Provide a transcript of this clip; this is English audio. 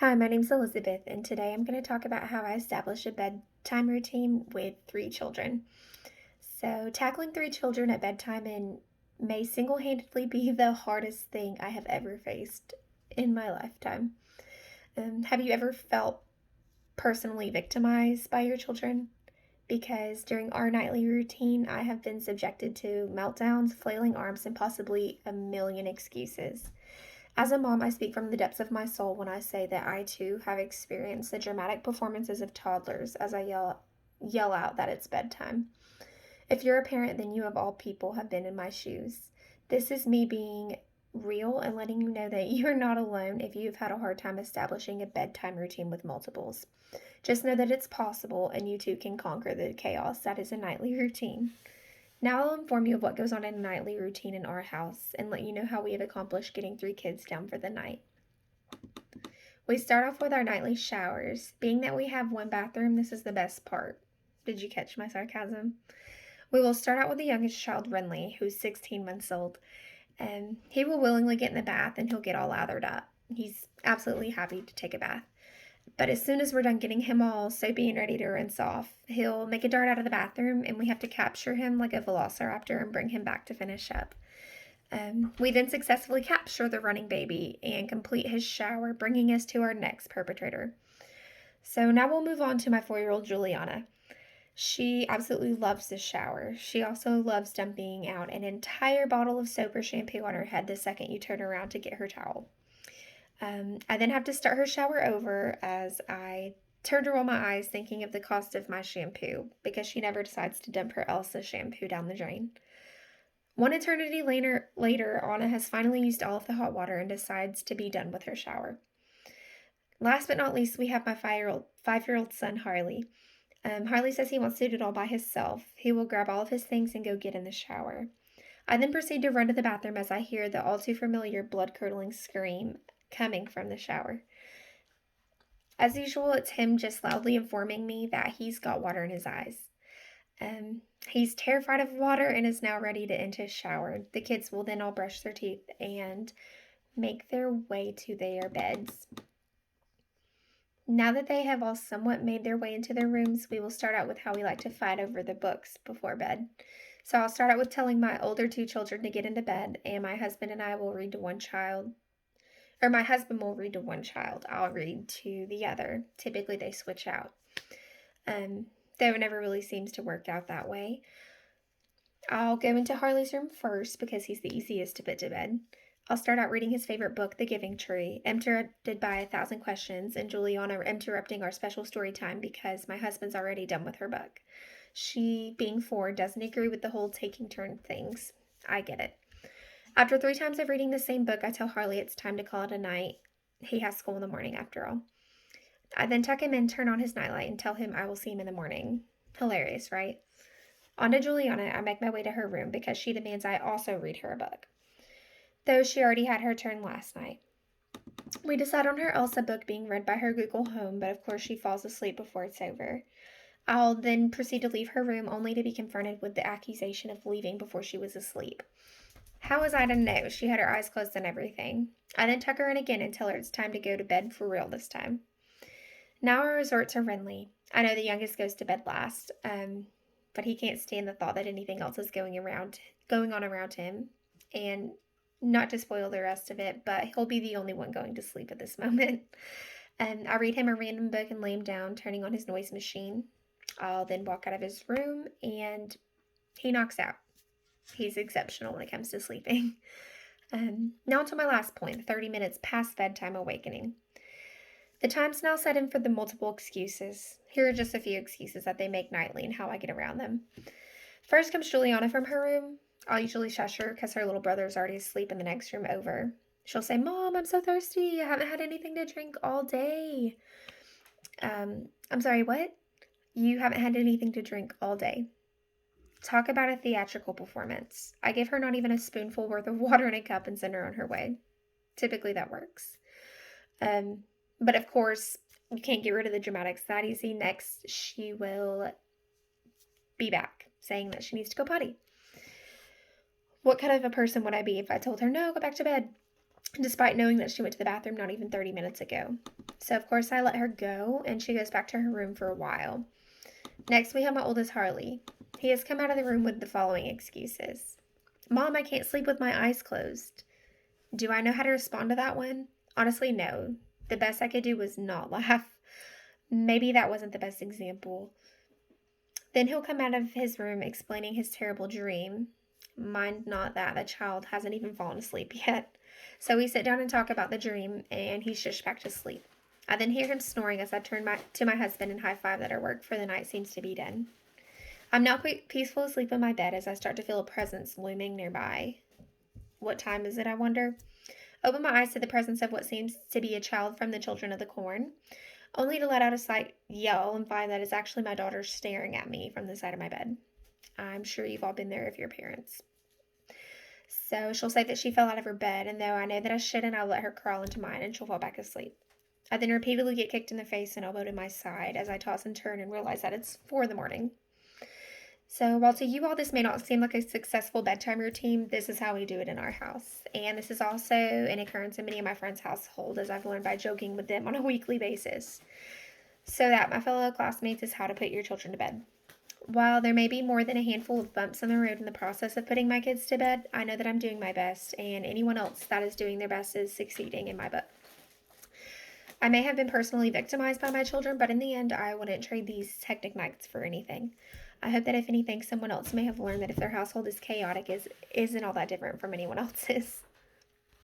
Hi, my name's Elizabeth, and today I'm going to talk about how I establish a bedtime routine with three children. So, tackling three children at bedtime may single handedly be the hardest thing I have ever faced in my lifetime. Have you ever felt personally victimized by your children? Because during our nightly routine, I have been subjected to meltdowns, flailing arms, and possibly a million excuses. As a mom, I speak from the depths of my soul when I say that I too have experienced the dramatic performances of toddlers as I yell out that it's bedtime. If you're a parent, then you of all people have been in my shoes. This is me being real and letting you know that you're not alone if you've had a hard time establishing a bedtime routine with multiples. Just know that it's possible and you too can conquer the chaos that is a nightly routine. Now I'll inform you of what goes on in a nightly routine in our house and let you know how we have accomplished getting three kids down for the night. We start off with our nightly showers. Being that we have one bathroom, this is the best part. Did you catch my sarcasm? We will start out with the youngest child, Renly, who's 16 months old. And he will willingly get in the bath and he'll get all lathered up. He's absolutely happy to take a bath. But as soon as we're done getting him all soapy and ready to rinse off, he'll make a dart out of the bathroom and we have to capture him like a velociraptor and bring him back to finish up. We then successfully capture the running baby and complete his shower, bringing us to our next perpetrator. So now we'll move on to my 4-year-old Juliana. She absolutely loves the shower. She also loves dumping out an entire bottle of soap or shampoo on her head the second you turn around to get her towel. I then have to start her shower over as I turn to roll my eyes thinking of the cost of my shampoo because she never decides to dump her Elsa shampoo down the drain. One eternity later, Anna has finally used all of the hot water and decides to be done with her shower. Last but not least, we have my 5-year-old son, Harley. Harley says he wants to do it all by himself. He will grab all of his things and go get in the shower. I then proceed to run to the bathroom as I hear the all too familiar blood-curdling scream coming from the shower. As usual, it's him just loudly informing me that he's got water in his eyes. He's terrified of water and is now ready to enter his shower. The kids will then all brush their teeth and make their way to their beds. Now that they have all somewhat made their way into their rooms, we will start out with how we like to fight over the books before bed. So I'll start out with telling my older two children to get into bed, and my husband and I will read to one child. Or my husband will read to one child. I'll read to the other. Typically, they switch out. Though it never really seems to work out that way. I'll go into Harley's room first because he's the easiest to put to bed. I'll start out reading his favorite book, The Giving Tree, interrupted by 1,000 questions, and Juliana interrupting our special story time because my husband's already done with her book. She, being 4, doesn't agree with the whole taking turn things. I get it. After 3 times of reading the same book, I tell Harley it's time to call it a night. He has school in the morning after all. I then tuck him in, turn on his nightlight, and tell him I will see him in the morning. Hilarious, right? On to Juliana, I make my way to her room because she demands I also read her a book, though she already had her turn last night. We decide on her Elsa book being read by her Google Home, but of course she falls asleep before it's over. I'll then proceed to leave her room only to be confronted with the accusation of leaving before she was asleep. How was I to know? She had her eyes closed and everything. I then tuck her in again and tell her it's time to go to bed for real this time. Now I resort to Renly. I know the youngest goes to bed last, but he can't stand the thought that anything else is going on around him. And not to spoil the rest of it, but he'll be the only one going to sleep at this moment. And I read him a random book and lay him down, turning on his noise machine. I'll then walk out of his room and he knocks out. He's exceptional when it comes to sleeping. Now to my last point, 30 minutes past bedtime awakening. The time's now set in for the multiple excuses. Here are just a few excuses that they make nightly and how I get around them. First comes Juliana from her room. I'll usually shush her because her little brother's already asleep in the next room over. She'll say, "Mom, I'm so thirsty. I haven't had anything to drink all day." I'm sorry, what? You haven't had anything to drink all day. Talk about a theatrical performance. I give her not even a spoonful worth of water in a cup and send her on her way. Typically that works. But of course, you can't get rid of the dramatics that easy. Next, she will be back, saying that she needs to go potty. What kind of a person would I be if I told her, "No, go back to bed"? despite knowing that she went to the bathroom not even 30 minutes ago. So, of course, I let her go, and she goes back to her room for a while. Next, we have my oldest, Harley. He has come out of the room with the following excuses. Mom, I can't sleep with my eyes closed. Do I know how to respond to that one? Honestly, no. The best I could do was not laugh. Maybe that wasn't the best example. Then he'll come out of his room explaining his terrible dream. Mind not that the child hasn't even fallen asleep yet. So we sit down and talk about the dream, and he shushed back to sleep. I then hear him snoring as I turn to my husband and high five that our work for the night seems to be done. I'm now peaceful asleep in my bed as I start to feel a presence looming nearby. What time is it, I wonder? Open my eyes to the presence of what seems to be a child from the Children of the Corn, only to let out a slight yell and find that it's actually my daughter staring at me from the side of my bed. I'm sure you've all been there if you're parents. So she'll say that she fell out of her bed, and though I know that I shouldn't, I'll let her crawl into mine and she'll fall back asleep. I then repeatedly get kicked in the face and elbowed in my side as I toss and turn and realize that it's 4 in the morning. So, while to you all this may not seem like a successful bedtime routine, this is how we do it in our house. And this is also an occurrence in many of my friends' household, as I've learned by joking with them on a weekly basis. So, that, my fellow classmates, is how to put your children to bed. While there may be more than a handful of bumps in the road in the process of putting my kids to bed, I know that I'm doing my best, and anyone else that is doing their best is succeeding in my book. I may have been personally victimized by my children, but in the end, I wouldn't trade these hectic nights for anything. I hope that if anything, someone else may have learned that if their household is chaotic, isn't all that different from anyone else's.